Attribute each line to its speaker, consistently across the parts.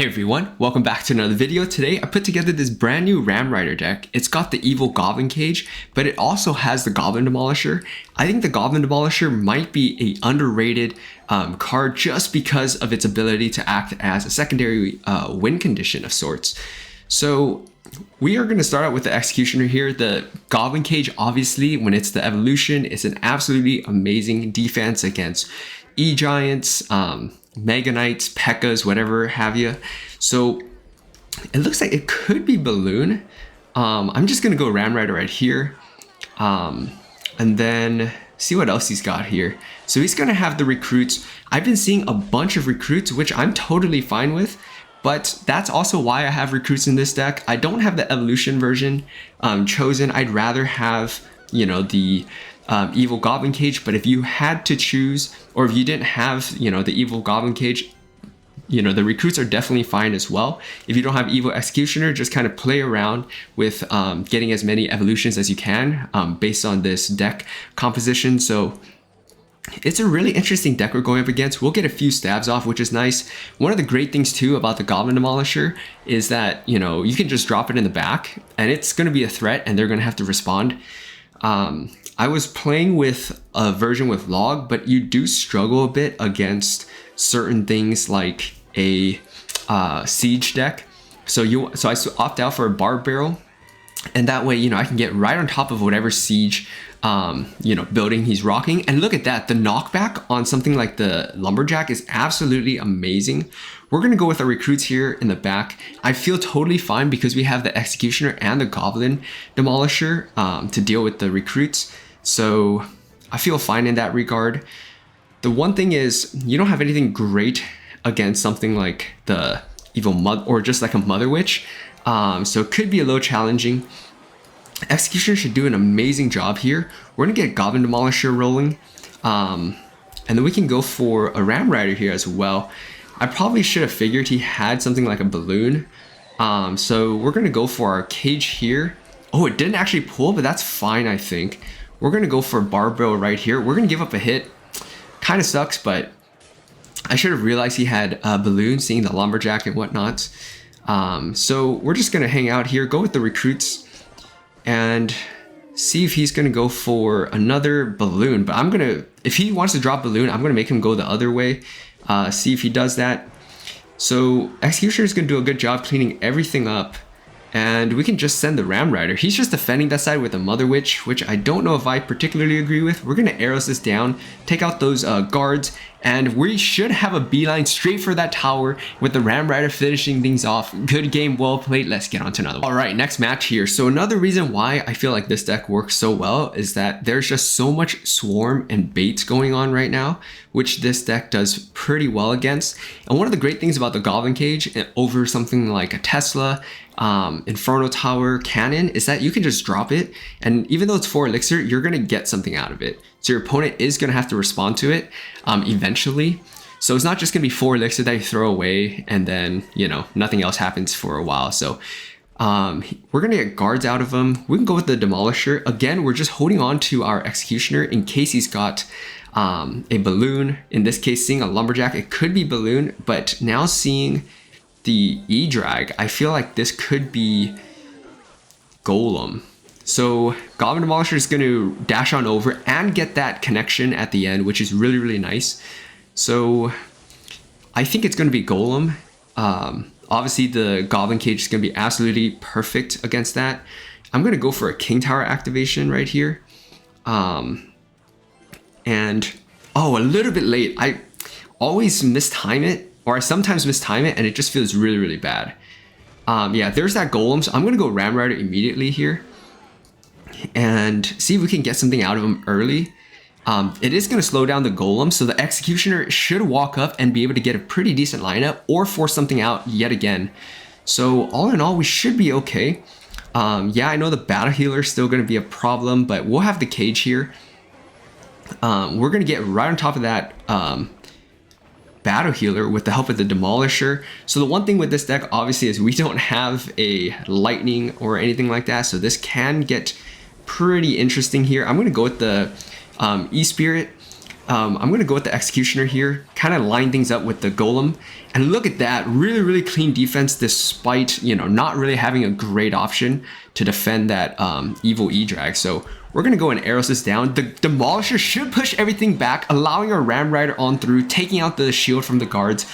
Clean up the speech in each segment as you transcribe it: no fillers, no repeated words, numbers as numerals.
Speaker 1: Hey everyone, welcome back to another video. Today I put together this brand new Ram Rider deck. It's got the evil Goblin Cage, but it also has the Goblin Demolisher. I think the Goblin Demolisher might be an underrated card just because of its ability to act as a secondary win condition of sorts. So we are going to start out with the Executioner here. The Goblin Cage, obviously, when it's the evolution, is an absolutely amazing defense against E-Giants, Mega Knights, P.E.K.K.A.s, whatever have you. So it looks like it could be Balloon. I'm just gonna go Ram Rider right here, and then see what else he's got here. So he's gonna have the recruits. I've been seeing a bunch of recruits, which I'm totally fine with, but that's also why I have recruits in this deck. I don't have the evolution version chosen. I'd rather have, you know, the evil Goblin Cage, but if you had to choose, or if you didn't have, you know, the evil Goblin Cage, you know, the recruits are definitely fine as well. If you don't have evil Executioner, just kind of play around with getting as many evolutions as you can based on this deck composition. So it's a really interesting deck we're going up against. We'll get a few stabs off, which is nice. One of the great things too about the Goblin Demolisher is that, you know, you can just drop it in the back and it's going to be a threat and they're going to have to respond. I was playing with a version with Log, but you do struggle a bit against certain things like a siege deck. So I opt out for a Barb Barrel, and that way, you know, I can get right on top of whatever siege you know, building he's rocking. And look at that, the knockback on something like the Lumberjack is absolutely amazing. We're gonna go with our recruits here in the back. I feel totally fine because we have the Executioner and the Goblin Demolisher to deal with the recruits. So I feel fine in that regard. The one thing is, you don't have anything great against something like the evil mother, or just like a Mother Witch. So it could be a little challenging. Executioner should do an amazing job here. We're gonna get Goblin Demolisher rolling, and then we can go for a Ram Rider here as well. I probably should have figured he had something like a balloon. So we're gonna go for our cage here. Oh, it didn't actually pull, but that's fine, I think. We're gonna go for Barb Barrel right here. We're gonna give up a hit. Kind of sucks, but I should have realized he had a balloon, seeing the Lumberjack and whatnot. So we're just gonna hang out here, go with the recruits, and see if he's gonna go for another balloon. But I'm gonna, if he wants to drop balloon, I'm gonna make him go the other way. See if he does that. So Executioner is gonna do a good job cleaning everything up, and we can just send the Ram Rider. He's just defending that side with a Mother Witch, which I don't know if I particularly agree with. We're gonna arrows this down, take out those guards, and we should have a beeline straight for that tower with the Ram Rider finishing things off. Good game, well played. Let's get on to another one. All right, next match here. So another reason why I feel like this deck works so well is that there's just so much swarm and bait going on right now, which this deck does pretty well against. And one of the great things about the Goblin Cage over something like a Tesla, Inferno Tower, Cannon, is that you can just drop it, and even though it's 4 elixir, you're gonna get something out of it. So your opponent is gonna have to respond to it eventually. So it's not just gonna be 4 elixir that you throw away and then, you know, nothing else happens for a while. So we're gonna get guards out of him. We can go with the Demolisher. Again, we're just holding on to our Executioner in case he's got a balloon. In this case, seeing a Lumberjack, it could be balloon, but now seeing the E-Drag, I feel like this could be Golem. So Goblin Demolisher is going to dash on over and get that connection at the end, which is really, really nice. So I think it's going to be Golem. Obviously, the Goblin Cage is going to be absolutely perfect against that. I'm going to go for a King Tower activation right here. And, oh, a little bit late. I always mistime it, or I sometimes mistime it, and it just feels really, really bad. Yeah, there's that Golem, so I'm going to go Ram Rider immediately here and see if we can get something out of him early. It is going to slow down the Golem, so the Executioner should walk up and be able to get a pretty decent lineup or force something out yet again. So all in all, we should be okay. Yeah, I know the Battle Healer is still going to be a problem, but we'll have the cage here. We're going to get right on top of that Battle Healer with the help of the Demolisher. So the one thing with this deck, obviously, is we don't have a lightning or anything like that, so this can get pretty interesting here. I'm going to go with the E-Spirit. I'm going to go with the Executioner here, kind of line things up with the Golem. And look at that, really, really clean defense despite, you know, not really having a great option to defend that evil E-Drag. So we're going to go and arrows this down. The Demolisher should push everything back, allowing our Ram Rider on through, taking out the shield from the guards.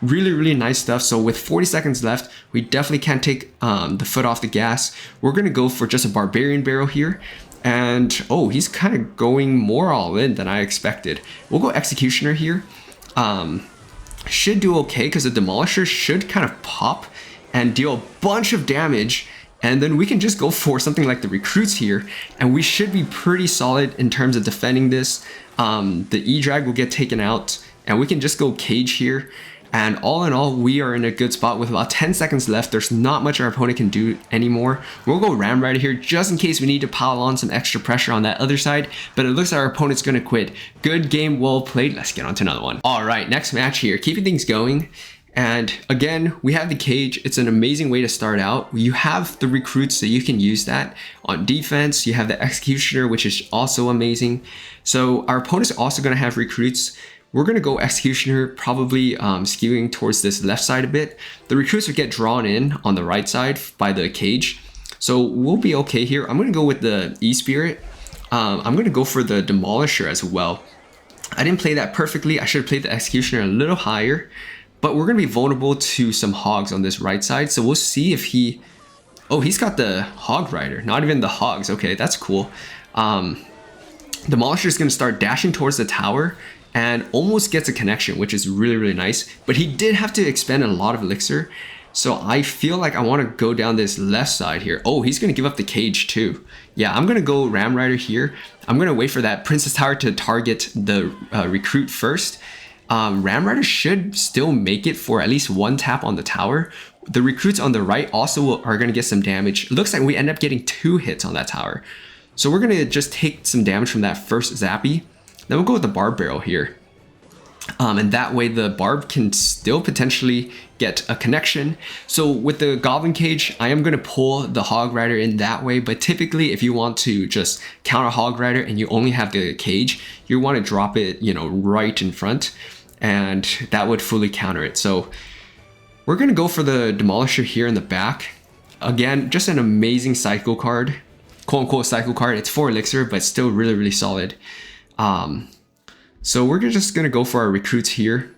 Speaker 1: Really, really nice stuff. So with 40 seconds left, we definitely can't take the foot off the gas. We're going to go for just a Barbarian Barrel here. And, oh, he's kind of going more all in than I expected. We'll go Executioner here. Should do okay because the Demolisher should kind of pop and deal a bunch of damage. And then we can just go for something like the Recruits here. And we should be pretty solid in terms of defending this. The E-Drag will get taken out. And we can just go Cage here. And all in all, we are in a good spot with about 10 seconds left. There's not much our opponent can do anymore. We'll go Ram Rider here just in case we need to pile on some extra pressure on that other side. But it looks like our opponent's going to quit. Good game, well played. Let's get on to another one. All right, next match here. Keeping things going. And again, we have the Cage. It's an amazing way to start out. You have the Recruits, so you can use that. On defense, you have the Executioner, which is also amazing. So our opponent's also going to have Recruits. We're going to go Executioner, probably skewing towards this left side a bit. The Recruits would get drawn in on the right side by the Cage. So we'll be okay here. I'm going to go with the E-Spirit. I'm going to go for the Demolisher as well. I didn't play that perfectly. I should have played the Executioner a little higher. But we're going to be vulnerable to some Hogs on this right side. So we'll see if he... Oh, he's got the Hog Rider. Not even the Hogs. Okay, that's cool. Demolisher is going to start dashing towards the tower. And almost gets a connection, which is really, really nice. But he did have to expend a lot of elixir. So I feel like I want to go down this left side here. Oh, he's going to give up the Cage too. Yeah, I'm going to go Ram Rider here. I'm going to wait for that Princess Tower to target the Recruit first. Ram Rider should still make it for at least one tap on the tower. The Recruits on the right also are going to get some damage. It looks like we end up getting 2 hits on that tower. So we're going to just take some damage from that first Zappy. Then we'll go with the Barb Barrel here. And that way the Barb can still potentially get a connection. So with the Goblin Cage, I am going to pull the Hog Rider in that way. But typically if you want to just counter Hog Rider and you only have the Cage, you want to drop it, you know, right in front. And that would fully counter it. So we're going to go for the Demolisher here in the back. Again, just an amazing cycle card. Quote unquote cycle card. It's 4 elixir, but still really, really solid. So we're just gonna go for our Recruits here.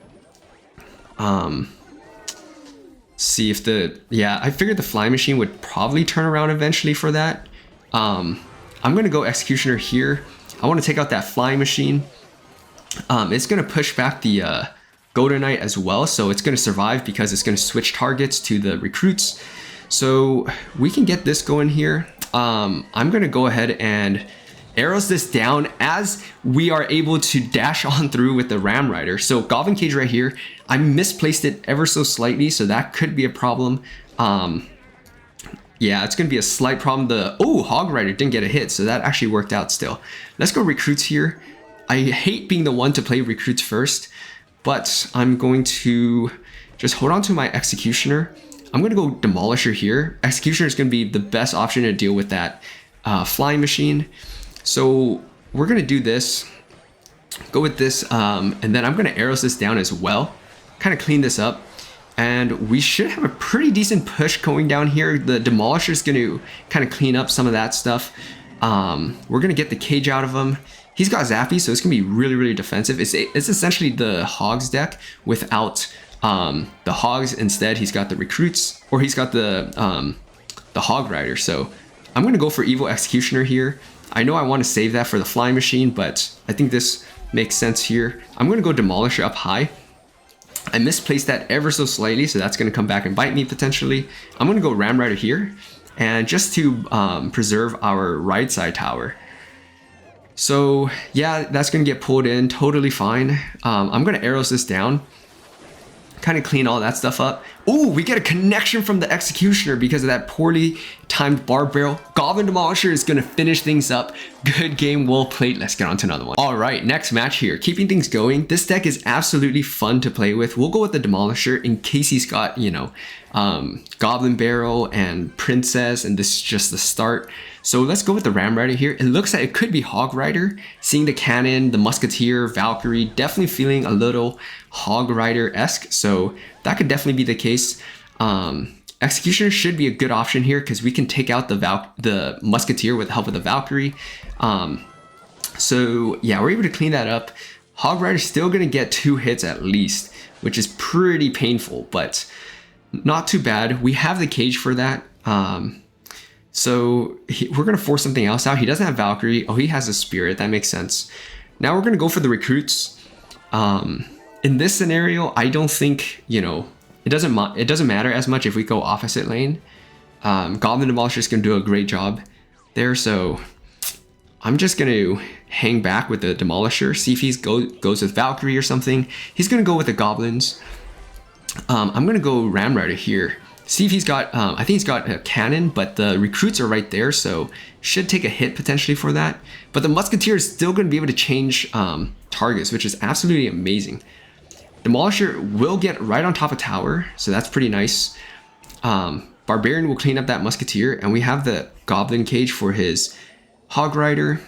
Speaker 1: See if I figured the Flying Machine would probably turn around eventually for that. I'm gonna go Executioner here. I want to take out that Flying Machine. It's gonna push back the Golden Knight as well, so it's gonna survive because it's gonna switch targets to the Recruits. So we can get this going here. I'm gonna go ahead and arrows this down as we are able to dash on through with the Ram Rider. So Goblin Cage right here, I misplaced it ever so slightly, so that could be a problem. Yeah, it's gonna be a slight problem. Oh, Hog Rider didn't get a hit, so that actually worked out still. Let's go Recruits here. I hate being the one to play Recruits first, but I'm going to just hold on to my Executioner. I'm gonna go Demolisher here. Executioner is gonna be the best option to deal with that Flying Machine. So we're gonna do this, go with this, and then I'm gonna arrows this down as well, kind of clean this up, and we should have a pretty decent push going down here. The Demolisher is gonna kind of clean up some of that stuff. We're gonna get the Cage out of him. He's got Zappy, so it's gonna be really, really defensive. It's essentially the Hogs deck without the Hogs. Instead, he's got the Recruits, or he's got the Hog Rider. So I'm gonna go for Evil Executioner here. I know I want to save that for the Flying Machine, but I think this makes sense here. I'm going to go Demolisher up high. I misplaced that ever so slightly, so that's going to come back and bite me potentially. I'm going to go Ram Rider here, and just to preserve our right side tower. So yeah, that's going to get pulled in, totally fine. I'm going to arrows this down, kind of clean all that stuff up. Ooh, we get a connection from the Executioner because of that poorly timed Barb Barrel. Goblin Demolisher is going to finish things up. Good game, well played. Let's get on to another one. All right, next match here. Keeping things going. This deck is absolutely fun to play with. We'll go with the Demolisher in case he's got, you know, Goblin Barrel and Princess, and this is just the start. So let's go with the Ram Rider here. It looks like it could be Hog Rider. Seeing the cannon, the Musketeer, Valkyrie, definitely feeling a little Hog Rider-esque. So that could definitely be the case. Executioner should be a good option here because we can take out the Musketeer with the help of the Valkyrie. So yeah, we're able to clean that up. Hog Rider's still going to get 2 hits at least, which is pretty painful, but not too bad. We have the cage for that. So we're going to force something else out. He doesn't have Valkyrie. Oh, he has a Spirit. That makes sense. Now we're going to go for the recruits. In this scenario, I don't think, you know, it doesn't matter as much if we go opposite lane. Goblin Demolisher is going to do a great job there. So I'm just going to hang back with the Demolisher. See if he goes with Valkyrie or something. He's going to go with the Goblins. I'm going to go Ram Rider here. See if he's got, I think he's got a cannon, but the recruits are right there, so should take a hit potentially for that. But the Musketeer is still going to be able to change targets, which is absolutely amazing. Demolisher will get right on top of tower, so that's pretty nice. Barbarian will clean up that Musketeer, and we have the Goblin Cage for his Hog Rider.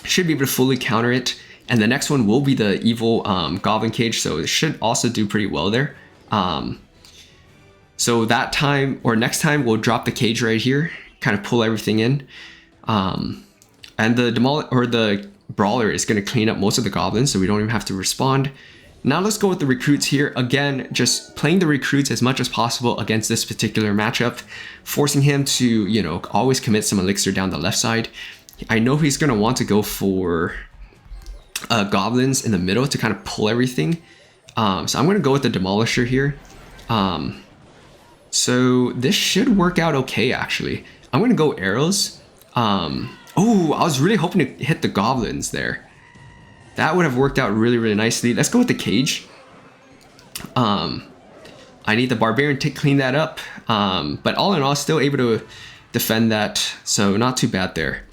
Speaker 1: Should be able to fully counter it. And the next one will be the evil Goblin Cage, so it should also do pretty well there. So that time, or next time, we'll drop the cage right here, kind of pull everything in. And the Brawler is going to clean up most of the goblins, so we don't even have to respond. Now let's go with the recruits here. Again, just playing the recruits as much as possible against this particular matchup, forcing him to, you know, always commit some elixir down the left side. I know he's going to want to go for goblins in the middle to kind of pull everything. So I'm going to go with the Demolisher here. So this should work out okay, actually. I'm going to go arrows. Oh, I was really hoping to hit the goblins there. That would have worked out really, really nicely. Let's go with the cage. I need the Barbarian to clean that up. But all in all, still able to defend that. So not too bad there.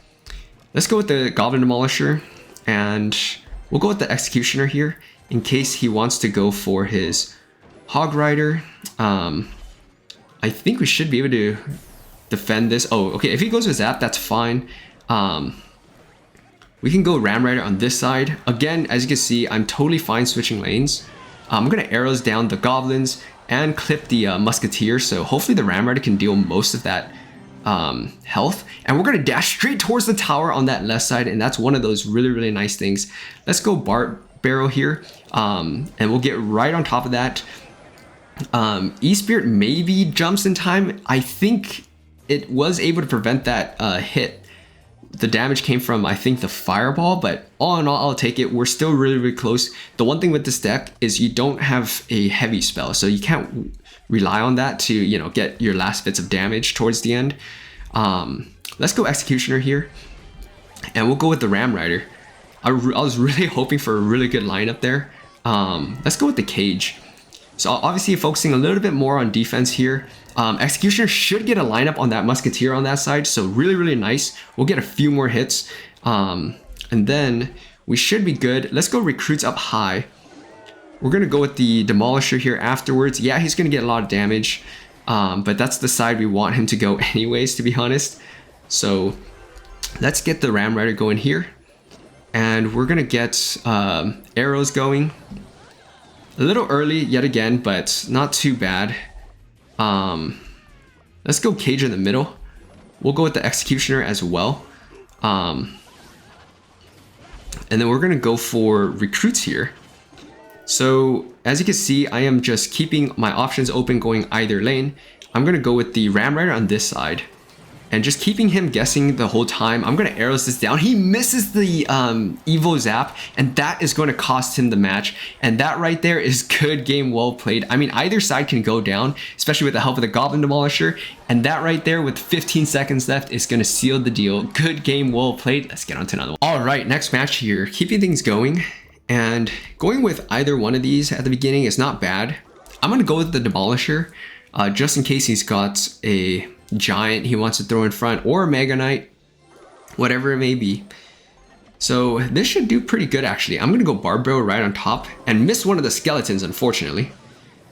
Speaker 1: Let's go with the Goblin Demolisher. And we'll go with the Executioner here in case he wants to go for his Hog Rider. I think we should be able to defend this. Oh, okay. If he goes with Zap, that's fine. We can go Ram Rider on this side. Again, as you can see, I'm totally fine switching lanes. I'm going to arrows down the goblins and clip the Musketeer. So hopefully the Ram Rider can deal most of that health. And we're going to dash straight towards the tower on that left side. And that's one of those really, really nice things. Let's go Barb Barrel here. And we'll get right on top of that. E-Spirit maybe jumps in time. I think it was able to prevent that hit. The damage came from, I think, the Fireball, but all in all, I'll take it. We're still really, really close. The one thing with this deck is you don't have a heavy spell, so you can't rely on that to, you know, get your last bits of damage towards the end. Let's go Executioner here, and we'll go with the Ram Rider. I was really hoping for a really good lineup there. Let's go with the cage. So obviously focusing a little bit more on defense here. Executioner should get a lineup on that Musketeer on that side, so really, really nice. We'll get a few more hits, and then we should be good. Let's go recruits up high. We're going to go with the Demolisher here afterwards. Yeah, he's going to get a lot of damage, but that's the side we want him to go anyways, to be honest. So let's get the Ram Rider going here, and we're going to get arrows going. A little early yet again, but not too bad. Let's go cage in the middle. We'll go with the Executioner as well. And then we're going to go for recruits here. So as you can see, I am just keeping my options open going either lane. I'm going to go with the Ram Rider on this side. And just keeping him guessing the whole time. I'm going to arrows this down. He misses the Evo Zap, and that is going to cost him the match. And that right there is good game, well played. I mean, either side can go down, especially with the help of the Goblin Demolisher. And that right there with 15 seconds left is going to seal the deal. Good game, well played. Let's get on to another one. All right, next match here. Keeping things going. And going with either one of these at the beginning is not bad. I'm going to go with the Demolisher, just in case he's got a Giant he wants to throw in front, or a Mega Knight, whatever it may be. So this should do pretty good, actually. I'm going to go Barbell right on top and miss one of the skeletons, unfortunately.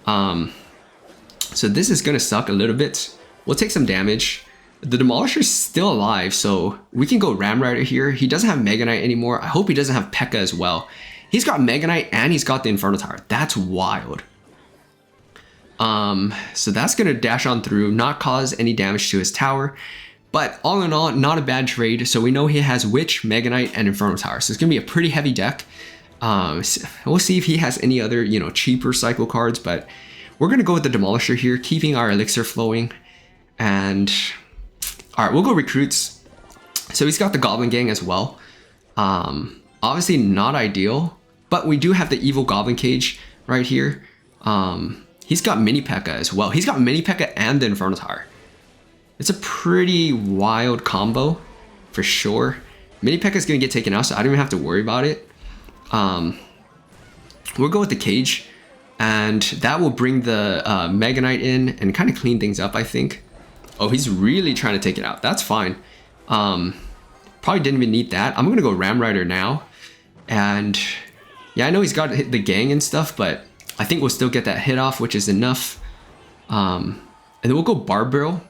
Speaker 1: So this is going to suck a little bit. We'll take some damage. The Demolisher's still alive, so we can go Ram Rider here. He doesn't have Mega Knight anymore. I hope he doesn't have P.E.K.K.A. as well. He's got Mega Knight and he's got the Inferno Tower. That's wild. So that's going to dash on through, not cause any damage to his tower. But all in all, not a bad trade. So we know he has Witch, Mega Knight, and Inferno Tower. So it's going to be a pretty heavy deck. We'll see if he has any other, cheaper cycle cards. But we're going to go with the Demolisher here, keeping our Elixir flowing. And all right, we'll go Recruits. So he's got the Goblin Gang as well. Obviously not ideal, but we do have the Evil Goblin Cage right here. He's got Mini P.E.K.K.A. as well. He's got Mini P.E.K.K.A. and the Inferno Tower. It's a pretty wild combo, for sure. Mini P.E.K.K.A. is going to get taken out, so I don't even have to worry about it. We'll go with the Cage, and that will bring the Mega Knight in and kind of clean things up, I think. Oh, he's really trying to take it out. That's fine. Probably didn't even need that. I'm going to go Ram Rider now. And yeah, I know he's got the gang and stuff, but I think we'll still get that hit off, which is enough. And then we'll go Barbell.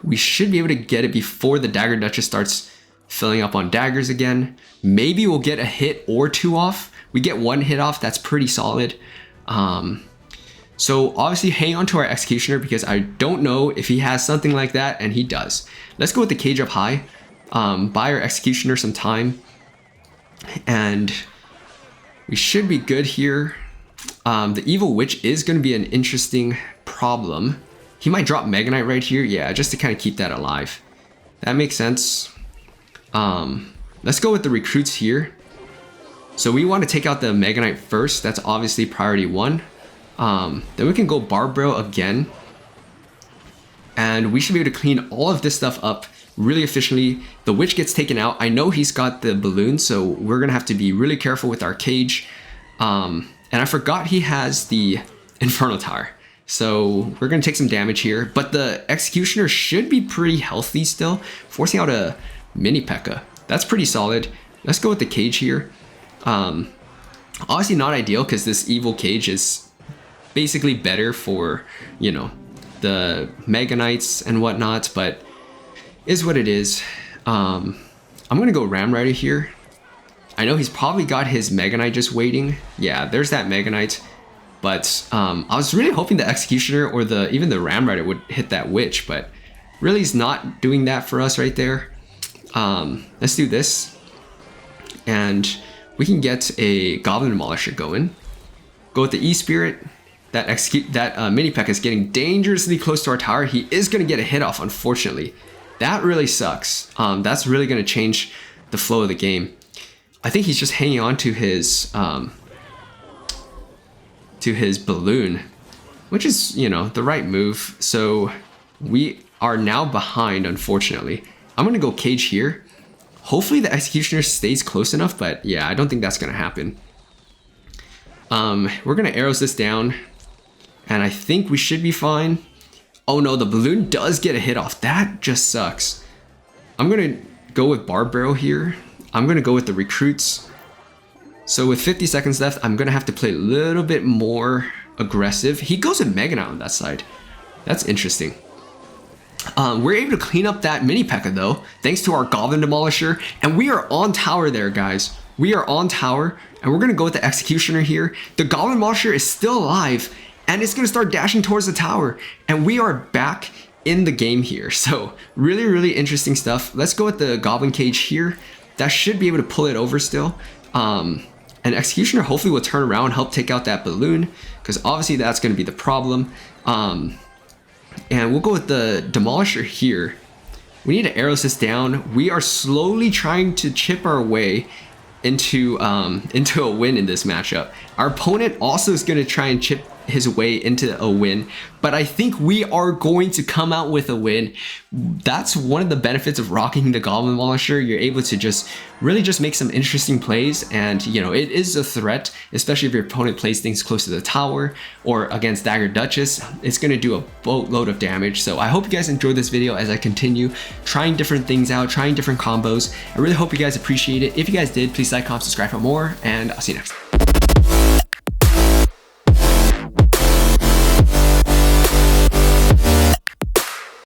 Speaker 1: We should be able to get it before the Dagger Duchess starts filling up on daggers again. Maybe we'll get a hit or two off. We get one hit off, that's pretty solid. So obviously hang on to our Executioner because I don't know if he has something like that, and he does. Let's go with the Cage up high. Buy our Executioner some time. And we should be good here. The Evil Witch is going to be an interesting problem. He might drop Mega Knight right here. Yeah, just to kind of keep that alive. That makes sense. Let's go with the Recruits here. So we want to take out the Mega Knight first. That's obviously priority 1. Then we can go Barbell again. And we should be able to clean all of this stuff up really efficiently. The Witch gets taken out. I know he's got the balloon, so we're going to have to be really careful with our Cage. And I forgot he has the Inferno Tower. So we're going to take some damage here. But the Executioner should be pretty healthy still, forcing out a Mini P.E.K.K.A. That's pretty solid. Let's go with the Cage here. Obviously not ideal because this Evil Cage is basically better for, the Mega Knights and whatnot, but is what it is. I'm going to go Ram Rider here. I know he's probably got his Mega Knight just waiting. Yeah, there's that Mega Knight. But I was really hoping the Executioner or even the Ram Rider would hit that Witch, but really he's not doing that for us right there. Let's do this. And we can get a Goblin Demolisher going. Go with the E-Spirit. That Mini P.E.K.K.A. is getting dangerously close to our tower. He is going to get a hit off, unfortunately. That really sucks. That's really going to change the flow of the game. I think he's just hanging on to his balloon, which is, the right move. So we are now behind, unfortunately. I'm going to go Cage here. Hopefully the Executioner stays close enough, but yeah, I don't think that's going to happen. We're going to arrows this down, and I think we should be fine. Oh no, the balloon does get a hit off. That just sucks. I'm going to go with Barbell here. I'm going to go with the Recruits. So with 50 seconds left, I'm going to have to play a little bit more aggressive. He goes with Mega Knight on that side. That's interesting. We're able to clean up that Mini P.E.K.K.A. though, thanks to our Goblin Demolisher. And we are on tower there, guys. We are on tower, and we're going to go with the Executioner here. The Goblin Demolisher is still alive, and it's going to start dashing towards the tower. And we are back in the game here. So really, really interesting stuff. Let's go with the Goblin Cage here. That should be able to pull it over still. And Executioner hopefully will turn around and help take out that balloon, because obviously that's going to be the problem. And we'll go with the Demolisher here. We need to arrows this down. We are slowly trying to chip our way into a win in this matchup. Our opponent also is going to try and chip his way into a win, but I think we are going to come out with a win. That's one of the benefits of rocking the Goblin Demolisher. You're able to just really just make some interesting plays, and you know, it is a threat, especially if your opponent plays things close to the tower or against Dagger Duchess. It's going to do a boatload of damage. So I hope you guys enjoyed this video as I continue trying different things out, trying different combos. I really hope you guys appreciate it. If you guys did, please like, comment, subscribe for more, and I'll see you next time.